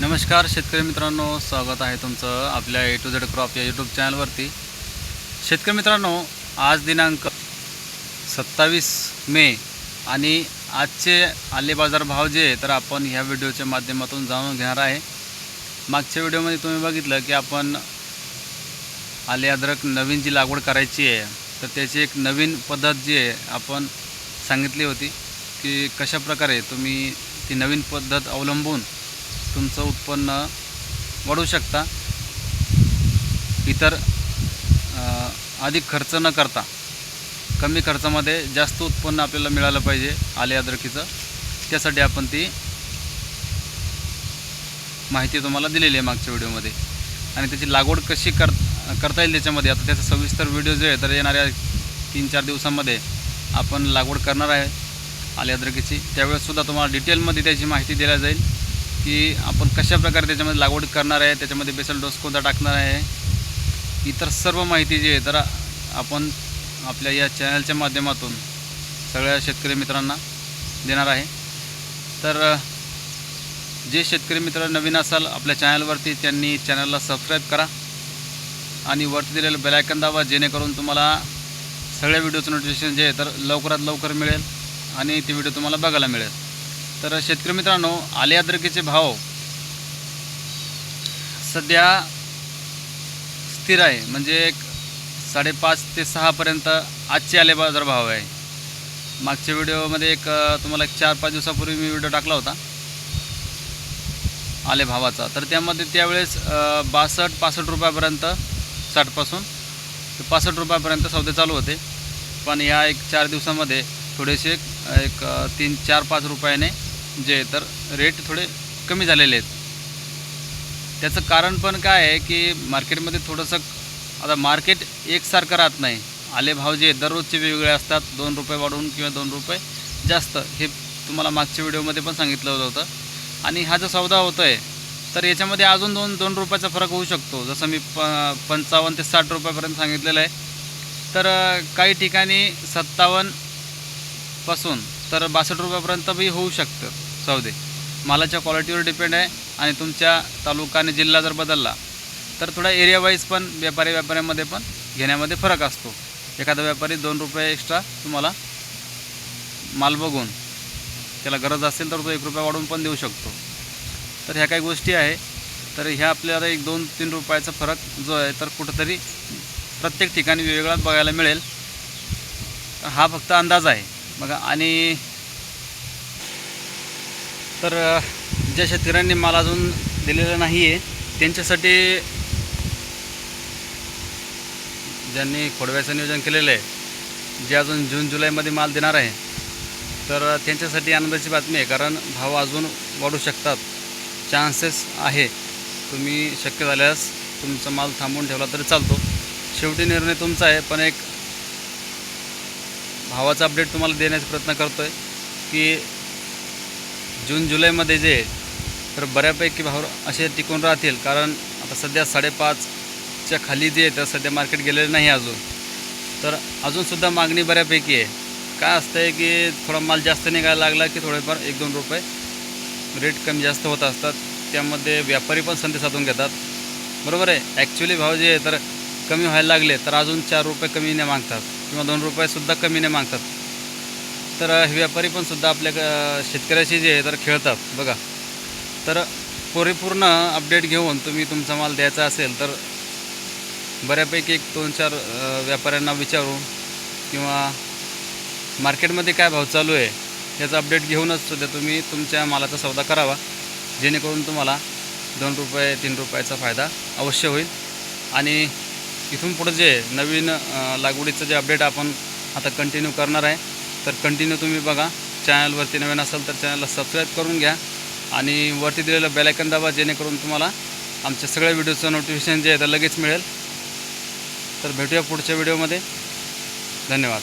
नमस्कार शेतकरी मित्रांनो, स्वागत आहे तुमचं आपल्या ए टू झेड क्रॉप या यूट्यूब चॅनलवरती। शेतकरी मित्रांनो, आज दिनांक 27 मे आणि आजचे आले बाजार भाव जे तर आपण ह्या व्हिडिओच्या माध्यमातून जाणून घेणार आहे। मागच्या व्हिडिओमध्ये तुम्ही बघितलं की आपण आले अद्रक नवीन जी लागवड करायची आहे तर त्याची एक नवीन पद्धत जी आहे आपण सांगितली होती की कशा प्रकारे तुम्ही ती नवीन पद्धत अवलंबून तुमचं उत्पन्न वाढवू शकता। इतर अधिक खर्च न करता कमी खर्चामध्ये जास्त उत्पन्न आपल्याला मिळालं पाहिजे आले अद्रकीचं, त्यासाठी आपण ती माहिती तुम्हाला दिलेली आहे मागच्या व्हिडिओमध्ये। आणि त्याची लागवड कशी करता येईल त्याच्यामध्ये आता त्याचा सविस्तर व्हिडिओ जो आहे तर येणाऱ्या 3-4 दिवसांमध्ये आपण लागवड करणार आहे आले अद्रकीची। त्यावेळेससुद्धा तुम्हाला डिटेलमध्ये त्याची माहिती दिली जाईल की आपण कशा प्रकारे त्याच्यामध्ये लागवड करणार आहे, त्याच्यामध्ये बेसल डोस कोणता टाकणार आहे, इतर सर्व माहिती जी आहे तर आपण आपल्या या चॅनलच्या माध्यमातून सगळ्या शेतकरी मित्रांना देणार आहे। तर जे शेतकरी मित्र नवीन असाल आपल्या चॅनलवरती त्यांनी चॅनलला सबस्क्राईब करा आणि वरती दिलेलं बेल आयकॉन दाबा, जेणेकरून तुम्हाला सगळ्या व्हिडिओचं नोटिफिकेशन जे आहे तर लवकरात लवकर मिळेल आणि ती व्हिडिओ तुम्हाला बघायला मिळेल। तर शेतकरी मित्रांनो, आले अद्रकीचे भाव सध्या स्थिर आहे, म्हणजे 5.5 ते 6 पर्यंत आजचे आले बाजार भाव आहे। मागच्या व्हिडिओमध्ये एक तुम्हाला 4-5 दिवसापूर्वी मी व्हिडिओ टाकला होता आले भावाचा, तर त्यामध्ये त्यावेळेस 62-65 रुपयापर्यंत 60 पासून ते 65 रुपयापर्यंत सौदे चालू होते। पण या 4 दिवसामध्ये थोडेसे एक 3-4-5 रुपयाने जे तर रेट थोडे कमी झालेले आहेत। त्याचं कारण पण काय आहे की मार्केटमध्ये थोडंसं आता मार्केट एकसारखं राहत नाही। आले भाव जे दररोजचे वेगवेगळे असतात, 2 रुपये वाढवून किंवा 2 रुपये जास्त, हे तुम्हाला मागच्या व्हिडिओमध्ये पण सांगितलं होतं। आणि हा जो सौदा होतो आहे तर याच्यामध्ये अजून 2 रुपयाचा फरक होऊ शकतो, जसं मी 55 ते 60 रुपयापर्यंत सांगितलेलं आहे। तर काही ठिकाणी 57 पासून तर 62 रुपयापर्यंत बी होऊ शकतं सौदे। मालाच्या क्वालिटीवर डिपेंड आहे आणि तुमच्या तालुका आणि जिल्हा जर बदलला तर थोडा एरिया वाईज पण व्यापाऱ्यामध्ये पण घेण्यामध्ये फरक असतो। एखादा व्यापारी 2 रुपये एक्स्ट्रा तुम्हाला माल बघून त्याला गरज असेल तर तो 1 रुपया वाढवून पण देऊ शकतो। तर ह्या काही गोष्टी आहे, तर ह्या आपल्याला 1-2-3 रुपयाचा फरक जो आहे तर कुठंतरी प्रत्येक ठिकाणी वेगवेगळा बघायला मिळेल। हा फक्त अंदाज आहे बघा। आणि तर ज्या शेतकऱ्यांनी माल अजून दिलेला नाही आहे त्यांच्यासाठी, ज्यांनी खोडव्याचं नियोजन केलेलं आहे, जे अजून जून-जुलैमध्ये माल देणार आहे, तर त्यांच्यासाठी आनंदाची बातमी आहे, कारण भाव अजून वाढू शकतात, चान्सेस आहे। तुम्ही शक्य झाल्यास तुमचा माल थांबवून ठेवला तरी चालतो, शेवटी निर्णय तुमचा आहे। पण एक भावाचा अपडेट तुम्हाला देण्याचा प्रयत्न करतो आहे की जून-जुलैमध्ये जे तर बऱ्यापैकी भाव असे टिकून राहतील, कारण आता सध्या 5.5च्या खाली जे तर सध्या मार्केट गेलेलं नाही अजून, तर अजूनसुद्धा मागणी बऱ्यापैकी आहे। काय असतं आहे की थोडा माल जास्त निघायला लागला की थोडेफार 1-2 रुपये रेट कमी जास्त होत असतात, त्यामध्ये व्यापारी पण संधी साधून घेतात, बरोबर आहे। ॲक्च्युली भाव जे आहे तर कमी व्हायला लागले तर अजून 4 रुपये कमीने मागतात किंवा 2 रुपयेसुद्धा कमीने मागतात। तर व्यापारी पण सुद्धा आपल्या शेतकऱ्याशी जे आहे तर खेळतात बघा। तर परिपूर्ण अपडेट घेऊन तुम्ही तुमचा माल द्यायचा असेल तर बऱ्यापैकी 1-2-4 व्यापाऱ्यांना विचारून किंवा मार्केटमध्ये काय भाव चालू आहे याचा अपडेट घेऊनच सुद्धा तुम्ही तुमच्या मालाचा सौदा करावा, जेणेकरून तुम्हाला 2 रुपये 3 रुपयाचा फायदा अवश्य होईल। आणि इथून पुढे जे नवीन लागवडीचं जे अपडेट आपण आता कंटिन्यू करणार आहे, तर कंटिन्यू तुम्ही बघा। चॅनलवरती नवीन असाल तर चॅनलला सबस्क्राईब करून घ्या आणि वरती दिलेलं बेल आयकॉन दाबा, जेणेकरून तुम्हाला आमच्या सगळ्या व्हिडिओचं नोटिफिकेशन जे आहे तर लगेच मिळेल। तर भेटूया पुढच्या व्हिडिओमध्ये, धन्यवाद।